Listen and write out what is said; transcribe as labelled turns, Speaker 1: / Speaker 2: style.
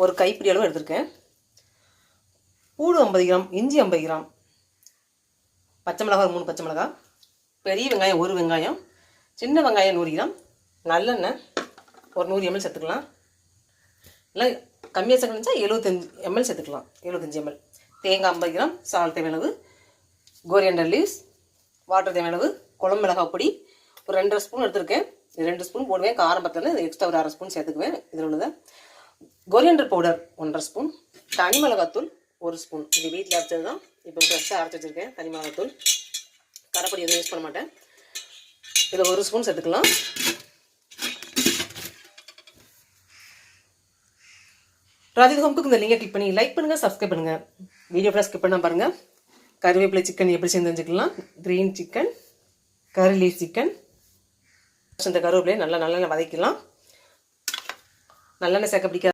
Speaker 1: ஒரு கைப்பிடி அளவு எடுத்திருக்கேன். பூடு 50 கிராம், இஞ்சி 50 கிராம், பச்சை மிளகாய் 3 பச்சை மிளகாய், பெரிய வெங்காயம் 1 வெங்காயம், சின்ன வெங்காயம் 100 கிராம், நல்லெண்ணெய் ஒரு 100 ml சேர்த்துக்கலாம். இல்லை கம்மியாக சேர்க்கணுச்சா 75 ml சேர்த்துக்கலாம். 75 ml. தேங்காய் 50 கிராம், சால்ட் தேவையளவு, கோரியண்டர் லீவ்ஸ், வாட்டர் தேவையளவு, குழம்பு மிளகாய் பொடி ஒரு 2.5 ஸ்பூன் எடுத்திருக்கேன். 2 ஸ்பூன் போடுவேன். காரம் பத்தல எக்ஸ்ட்ரா ஒரு 1/2 ஸ்பூன் சேர்த்துக்குவேன். இதில் உள்ளதை கோரியண்டர் பவுடர் 1.5 ஸ்பூன், தனி மிளகாத்தூள் 1 ஸ்பூன். இது வீட்டில் அரைச்சது தான். இப்போ ஃப்ரெஷ்ஷாக அரைச்சி வச்சுருக்கேன். தனி மிளகாத்தூள், கரைப்பொடி எதுவும் யூஸ் பண்ண மாட்டேன். இதில் 1 ஸ்பூன் சேர்த்துக்கலாம். ராஜித் ஹோம் குக் இந்த லிங்கை கிளிக் பண்ணி லைக் பண்ணுங்கள், சப்ஸ்கிரைப் பண்ணுங்கள். வீடியோ ஃபுல்லாக ஸ்கிப் பண்ணால் பாருங்கள். கருவேப்பிலை சிக்கன் எப்படி செஞ்சு தெரிஞ்சுக்கலாம். க்ரீன் சிக்கன், கறி லீஃப் சிக்கன். இந்த கருவேப்பிலையை நல்லா வதக்கிக்கலாம். நல்லெண்ணெய் சேர்க்க பிடிக்காது.